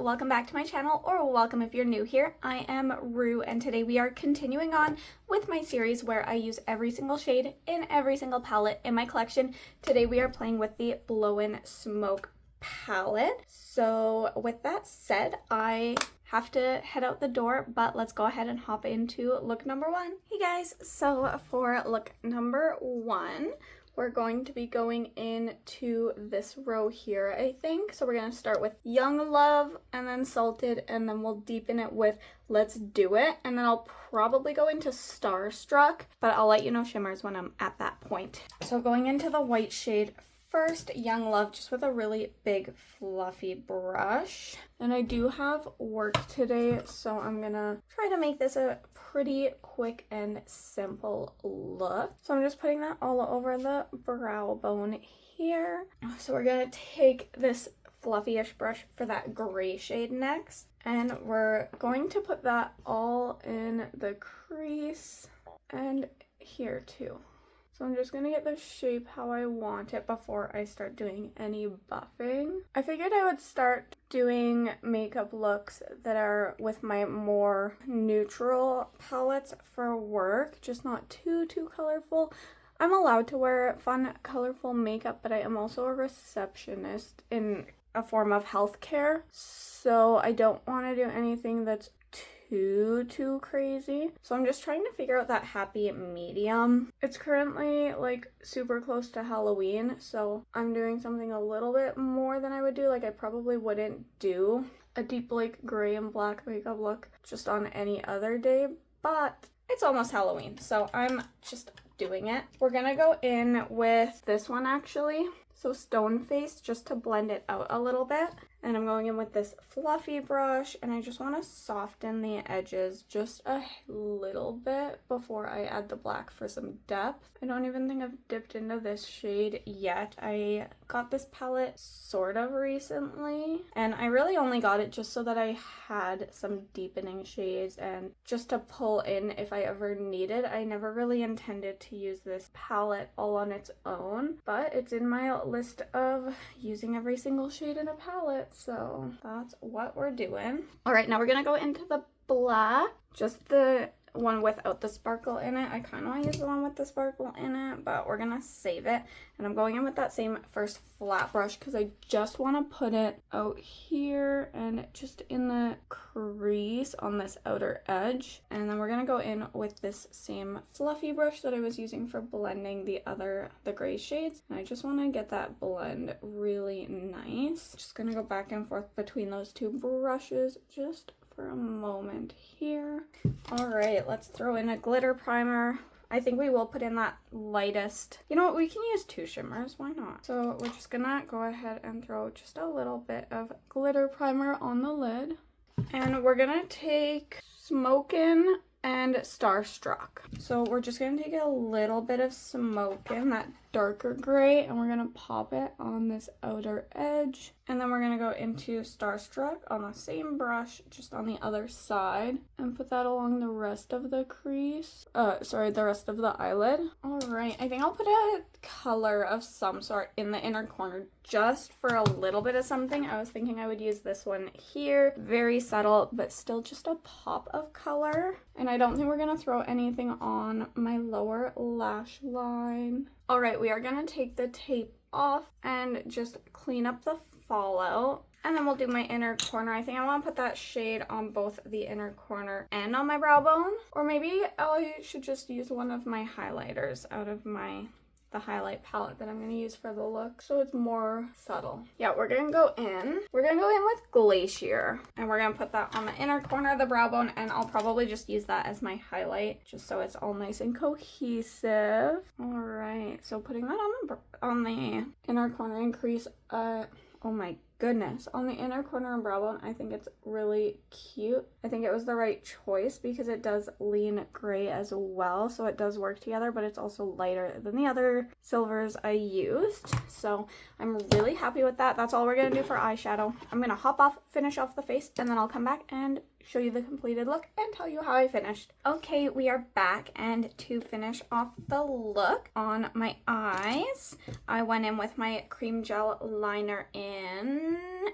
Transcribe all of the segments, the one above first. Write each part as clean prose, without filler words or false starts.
welcome back to my channel, or welcome if you're new here. I am Rue, and today we are continuing on with my series where I use every single shade in every single palette in my collection. Today we are playing with the Blowin Smoke palette. So with that said, I have to head out the door, but let's go ahead and hop into look number one. Hey guys, so for look number one, we're going to be going into this row here, I think. So we're going to start with Young Love and then Salted, and then we'll deepen it with Let's Do It. And then I'll probably go into Starstruck, but I'll let you know shimmers when I'm at that point. So going into the white shade first, Young Love, just with a really big fluffy brush. And I do have work today, so I'm gonna try to make this a pretty quick and simple look. So I'm just putting that all over the brow bone here. So we're gonna take this fluffy-ish brush for that gray shade next, and we're going to put that all in the crease and here too. So I'm just gonna get the shape how I want it before I start doing any buffing. I figured I would start doing makeup looks that are with my more neutral palettes for work, just not too colorful. I'm allowed to wear fun, colorful makeup, but I am also a receptionist in a form of healthcare, so I don't want to do anything that's too crazy. So I'm just trying to figure out that happy medium. It's currently like super close to Halloween, so I'm doing something a little bit more than I would do. Like I probably wouldn't do a deep like gray and black makeup look just on any other day, but it's almost Halloween, so I'm just doing it. We're gonna go in with this one actually. So Stone Face, just to blend it out a little bit. And I'm going in with this fluffy brush, and I just want to soften the edges just a little bit before I add the black for some depth. I don't even think I've dipped into this shade yet. I got this palette sort of recently, and I really only got it just so that I had some deepening shades and just to pull in if I ever needed. I never really intended to use this palette all on its own, but it's in my list of using every single shade in a palette. So that's what we're doing. All right, now we're gonna go into the black, just the one without the sparkle in it. I kind of want to use the one with the sparkle in it, but we're gonna save it. And I'm going in with that same first flat brush because I just want to put it out here and just in the crease on this outer edge. And then we're gonna go in with this same fluffy brush that I was using for blending the gray shades. And I just want to get that blend really nice. Just gonna go back and forth between those two brushes just for a moment here. All right, let's throw in a glitter primer. I think we will put in that lightest. You know what, we can use two shimmers, why not? So we're just gonna go ahead and throw just a little bit of glitter primer on the lid. And we're gonna take Smokin' and Starstruck. So we're just gonna take a little bit of Smokin', that darker gray, and we're gonna pop it on this outer edge. And then we're gonna go into Starstruck on the same brush, just on the other side, and put that along the rest of the crease. The rest of the eyelid. All right, I think I'll put a color of some sort in the inner corner just for a little bit of something. I was thinking I would use this one here. Very subtle, but still just a pop of color. And I don't think we're gonna throw anything on my lower lash line. All right, we are gonna take the tape off and just clean up the fallout. And then we'll do my inner corner. I think I want to put that shade on both the inner corner and on my brow bone. Or maybe I should just use one of my highlighters out of the highlight palette that I'm going to use for the look, so it's more subtle. Yeah, we're going to go in. We're going to go in with Glacier, and we're going to put that on the inner corner of the brow bone, and I'll probably just use that as my highlight, just so it's all nice and cohesive. All right, so putting that on the inner corner and crease, oh my goodness, on the inner corner and brow bone, I think it's really cute. I think it was the right choice because it does lean gray as well, so it does work together, but it's also lighter than the other silvers I used. So I'm really happy with that. That's all we're gonna do for eyeshadow. I'm gonna hop off, finish off the face, and then I'll come back and show you the completed look and tell you how I finished. Okay, we are back, and to finish off the look on my eyes, I went in with my cream gel liner in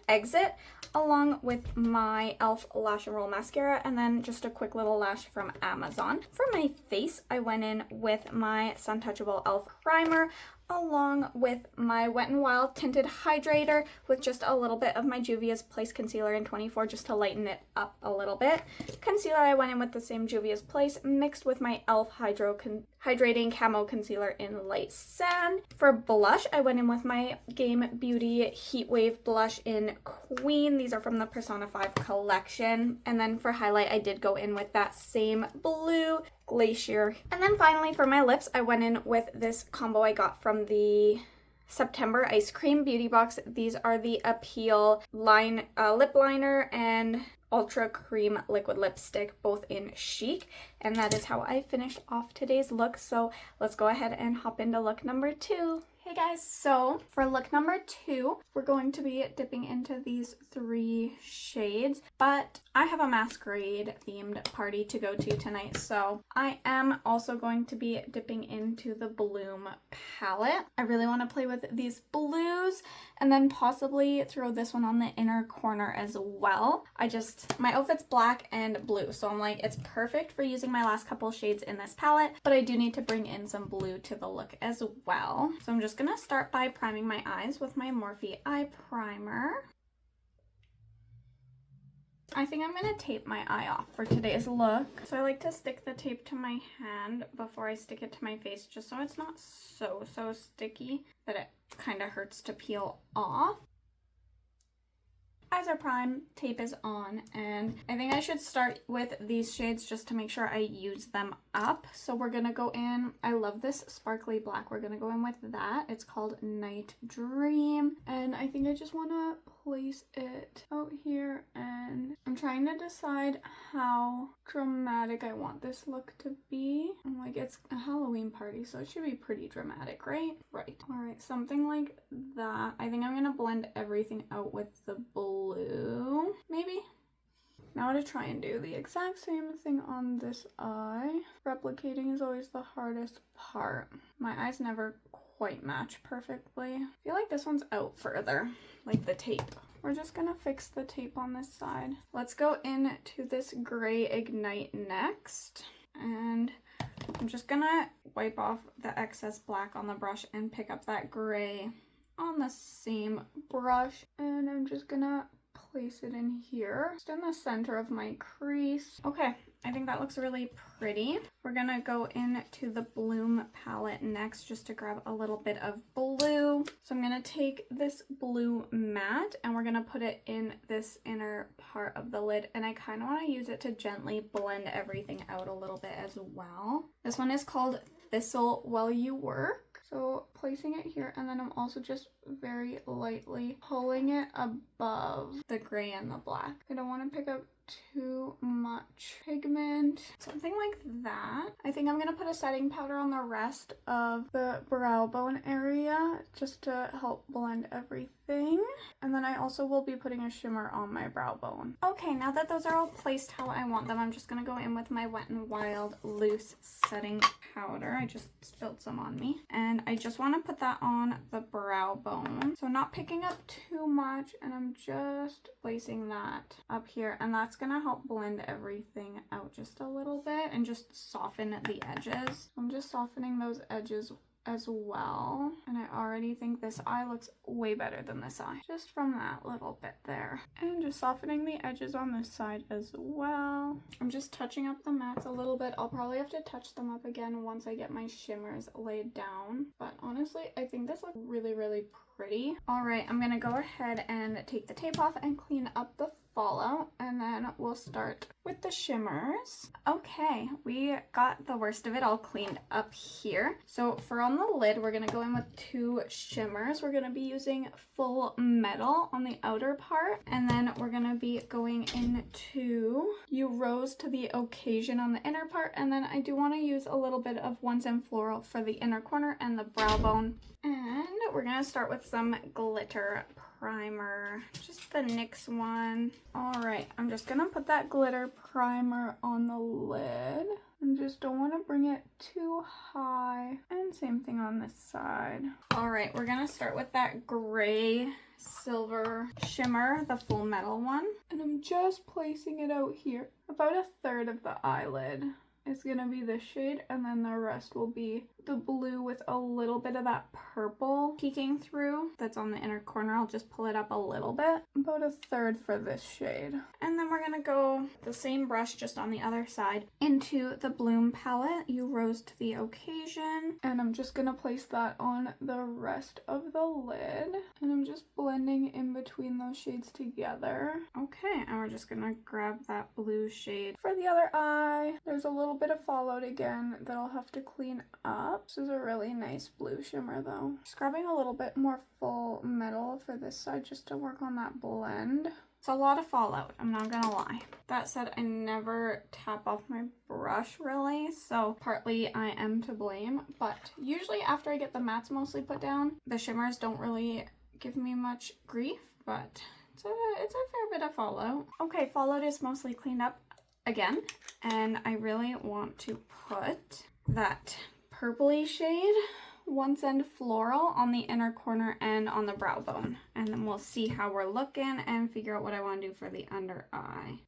Exit, along with my e.l.f. Lash and Roll Mascara, and then just a quick little lash from Amazon. For my face, I went in with my Sun Touchable e.l.f. Primer, along with my Wet n Wild Tinted Hydrator with just a little bit of my Juvia's Place Concealer in 24 just to lighten it up a little bit. Concealer, I went in with the same Juvia's Place mixed with my e.l.f. Hydrating Camo Concealer in Light Sand. For blush, I went in with my Game Beauty Heat Wave Blush in Queen. These are from the Persona 5 collection. And then for highlight, I did go in with that same blue Glacier. And then finally for my lips, I went in with this combo I got from the September Eyescream Beauty Box. These are the Appeal lip liner and Ultra Cream liquid lipstick, both in Chic. And that is how I finished off today's look. So let's go ahead and hop into look number 2. Hey guys, so for look number 2, we're going to be dipping into these 3 shades, but I have a masquerade themed party to go to tonight, so I am also going to be dipping into the Bloom palette. I really want to play with these blues and then possibly throw this one on the inner corner as well. My outfit's black and blue, so I'm like, it's perfect for using my last couple shades in this palette, but I do need to bring in some blue to the look as well. So I'm just gonna start by priming my eyes with my Morphe eye primer. I think I'm gonna tape my eye off for today's look. So I like to stick the tape to my hand before I stick it to my face, just so it's not so sticky that it kind of hurts to peel off. Eyes are primed, tape is on, and I think I should start with these shades just to make sure I use them up. So we're gonna go in, I love this sparkly black, we're gonna go in with that. It's called Night Dream, and I think I just wanna place it out here, and I'm trying to decide how dramatic I want this look to be. I'm like, it's a Halloween party, so it should be pretty dramatic, right? Right. All right, something like that. I think I'm gonna blend everything out with the blue, maybe. Now to try and do the exact same thing on this eye. Replicating is always the hardest part. My eyes never quite match perfectly. I feel like this one's out further, like the tape. We're just gonna fix the tape on this side. Let's go into this gray Ignite next. And I'm just gonna wipe off the excess black on the brush and pick up that gray on the same brush. And I'm just gonna place it in here, just in the center of my crease. Okay, I think that looks really pretty. We're gonna go into the Bloom palette next just to grab a little bit of blue. So I'm gonna take this blue matte and we're gonna put it in this inner part of the lid, and I kind of want to use it to gently blend everything out a little bit as well. This one is called Thistle While You Work. So placing it here, and then I'm also just very lightly pulling it above the gray and the black. I don't want to pick up too much pigment, something like that. I think I'm gonna put a setting powder on the rest of the brow bone area just to help blend everything, and then I also will be putting a shimmer on my brow bone. Okay, now that those are all placed how I want them, I'm just gonna go in with my Wet n Wild loose setting powder. I just spilled some on me, and I just want to put that on the brow bone, so not picking up too much, and I'm just placing that up here, and that's gonna help blend everything out just a little bit and just soften the edges. I'm just softening those edges as well, and I already think this eye looks way better than this eye just from that little bit there, and just softening the edges on this side as well. I'm just touching up the mattes a little bit. I'll probably have to touch them up again once I get my shimmers laid down, but honestly I think this looks really pretty. All right, I'm gonna go ahead and take the tape off and clean up the fallout, and then we'll start with the shimmers. Okay, we got the worst of it all cleaned up here. So for on the lid, we're gonna go in with 2 shimmers. We're gonna be using Full Metal on the outer part, and then we're gonna be going into You Rose to the Occasion on the inner part, and then I do want to use a little bit of Once in Floral for the inner corner and the brow bone. And we're gonna start with with some glitter primer, just the NYX one. All right, I'm just gonna put that glitter primer on the lid. And just don't want to bring it too high. And same thing on this side. All right, we're gonna start with that gray silver shimmer, the full metal one. And I'm just placing it out here. About a third of the eyelid is gonna be this shade, and then the rest will be the blue with a little bit of that purple peeking through that's on the inner corner. I'll just pull it up a little bit, about a third for this shade. And then we're gonna go the same brush just on the other side into the Bloom palette. You rose to the occasion, and I'm just gonna place that on the rest of the lid, and I'm just blending in between those shades together. Okay, and we're just gonna grab that blue shade for the other eye. There's a little bit of fallout again that I'll have to clean up. This is a really nice blue shimmer though. Just grabbing a little bit more full metal for this side just to work on that blend. It's a lot of fallout, I'm not gonna lie. That said, I never tap off my brush really, so partly I am to blame, but usually after I get the mattes mostly put down, the shimmers don't really give me much grief, but it's a fair bit of fallout. Okay, fallout is mostly cleaned up again, and I really want to put that purpley shade, Once End Floral, on the inner corner and on the brow bone, and then we'll see how we're looking and figure out what I want to do for the under eye.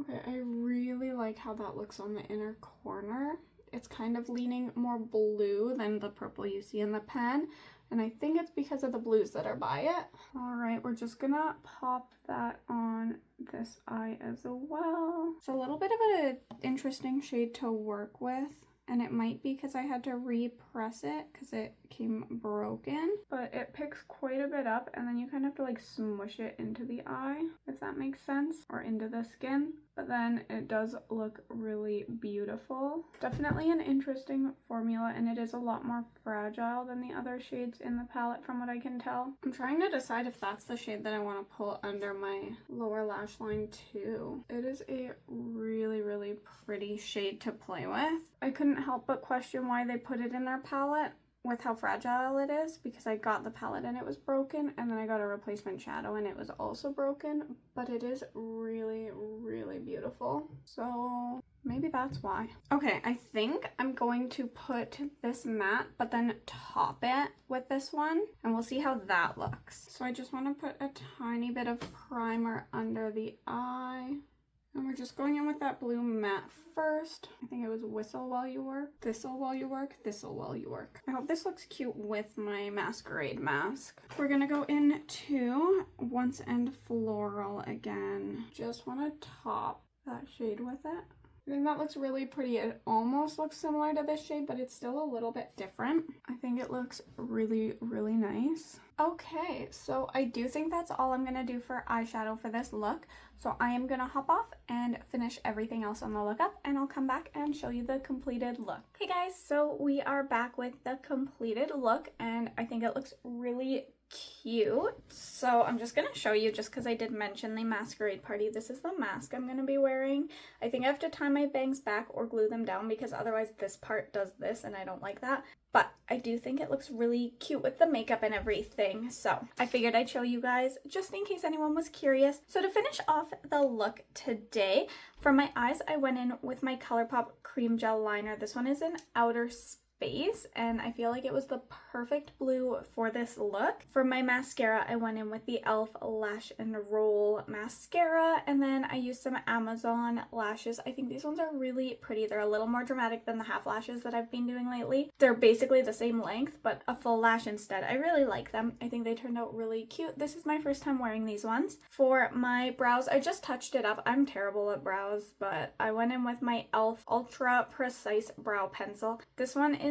Okay, I really like how that looks on the inner corner. It's kind of leaning more blue than the purple you see in the pen, and I think it's because of the blues that are by it. All right, we're just gonna pop that on this eye as well. It's a little bit of an interesting shade to work with, and it might be because I had to repress it because it came broken, but it picks quite a bit up, and then you kind of have to like smush it into the eye, if that makes sense, or into the skin. But then it does look really beautiful. Definitely an interesting formula, and it is a lot more fragile than the other shades in the palette from what I can tell. I'm trying to decide if that's the shade that I want to pull under my lower lash line too. It is a really, really pretty shade to play with. I couldn't help but question why they put it in their palette with how fragile it is, because I got the palette and it was broken, and then I got a replacement shadow and it was also broken, but it is really, really beautiful. So maybe that's why. Okay, I think I'm going to put this matte but then top it with this one, and we'll see how that looks. So I just want to put a tiny bit of primer under the eye. And we're just going in with that blue matte first. I think it was Whistle While You Work, Thistle While You Work, Thistle While You Work. I hope this looks cute with my masquerade mask. We're gonna go into Once End Floral again. Just wanna top that shade with it. I think that looks really pretty. It almost looks similar to this shade, but it's still a little bit different. I think it looks really, really nice. Okay, so I do think that's all I'm gonna do for eyeshadow for this look. So I am gonna hop off and finish everything else on the look up, and I'll come back and show you the completed look. Hey guys, so we are back with the completed look, and I think it looks really cute. So I'm just gonna show you, just because I did mention the masquerade party. This is the mask I'm gonna be wearing. I think I have to tie my bangs back or glue them down, because otherwise this part does this and I don't like that. But I do think it looks really cute with the makeup and everything, so I figured I'd show you guys just in case anyone was curious. So to finish off the look today, for my eyes I went in with my Colourpop cream gel liner. This one is in Outer Space, and I feel like it was the perfect blue for this look. For my mascara, I went in with the e.l.f. Lash and Roll mascara, and then I used some Amazon lashes. I think these ones are really pretty. They're a little more dramatic than the half lashes that I've been doing lately. They're basically the same length, but a full lash instead. I really like them. I think they turned out really cute. This is my first time wearing these ones. For my brows, I just touched it up. I'm terrible at brows, but I went in with my e.l.f. Ultra Precise Brow Pencil. This one is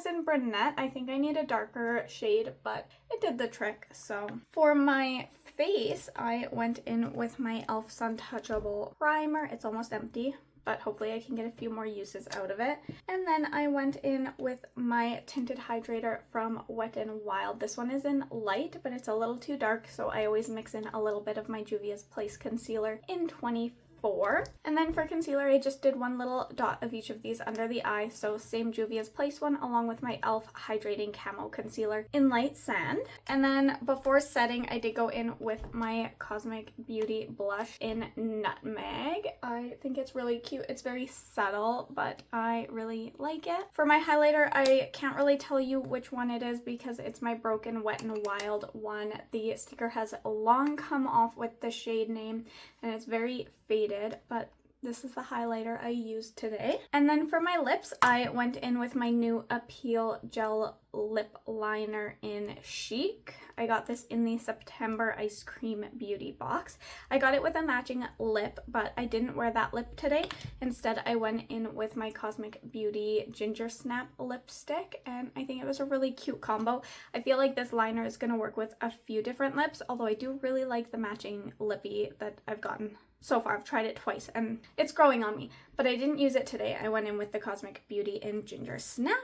in brunette. I think I need a darker shade, but it did the trick. So for my face, I went in with my e.l.f. Suntouchable primer. It's almost empty, but hopefully I can get a few more uses out of it. And then I went in with my tinted hydrator from Wet n Wild. This one is in light, but it's a little too dark, so I always mix in a little bit of my Juvia's Place concealer in 25. 4. And then for concealer, I just did one little dot of each of these under the eye. So same Juvia's Place one along with my e.l.f. Hydrating Camo Concealer in Light Sand. And then before setting, I did go in with my Cosmic Beauty blush in Nutmeg. I think it's really cute. It's very subtle, but I really like it. For my highlighter, I can't really tell you which one it is because it's my Broken Wet n Wild one. The sticker has long come off with the shade name and it's very faded, but this is the highlighter I used today. And then for my lips, I went in with my new Appeal Gel Lip Liner in Chic. I got this in the September Ice Cream Beauty Box. I got it with a matching lip, but I didn't wear that lip today. Instead, I went in with my Cosmic Beauty Ginger Snap lipstick, and I think it was a really cute combo. I feel like this liner is going to work with a few different lips, although I do really like the matching lippy that I've gotten so far. I've tried it twice and it's growing on me, but I didn't use it today. I went in with the Cosmic Beauty in Ginger Snap,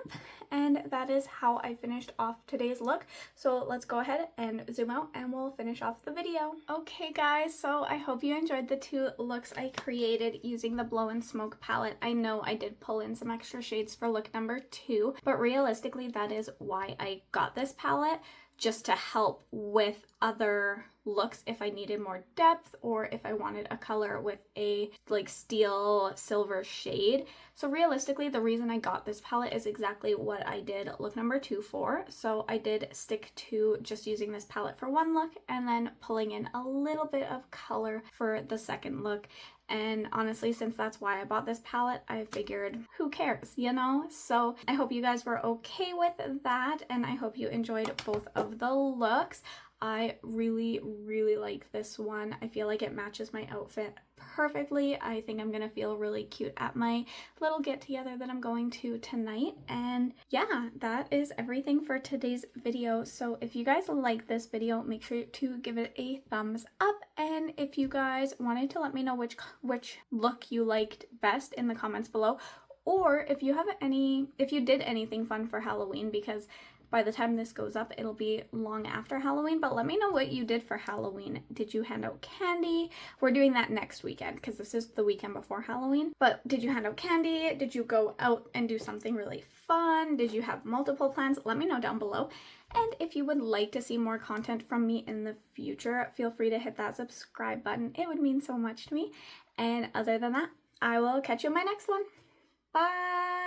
and that is how I finished off today's look. So let's go ahead and zoom out and we'll finish off the video. Okay guys, so I hope you enjoyed the 2 looks I created using the Blowin Smoke palette. I know I did pull in some extra shades for look number 2, but realistically that is why I got this palette, just to help with other looks if I needed more depth or if I wanted a color with a like steel silver shade. So realistically, the reason I got this palette is exactly what I did look number 2 for. So I did stick to just using this palette for one look and then pulling in a little bit of color for the second look. And honestly, since that's why I bought this palette, I figured who cares, you know? So I hope you guys were okay with that, and I hope you enjoyed both of the looks. I really like this one. I feel like it matches my outfit perfectly. I think I'm gonna feel really cute at my little get together that I'm going to tonight. And yeah, that is everything for today's video. So if you guys like this video, make sure to give it a thumbs up. And if you guys wanted to let me know which look you liked best in the comments below, or if you did anything fun for Halloween, because by the time this goes up, it'll be long after Halloween, but let me know what you did for Halloween. Did you hand out candy? We're doing that next weekend because this is the weekend before Halloween. But did you hand out candy? Did you go out and do something really fun? Did you have multiple plans? Let me know down below. And if you would like to see more content from me in the future, feel free to hit that subscribe button. It would mean so much to me. And other than that, I will catch you in my next one. Bye!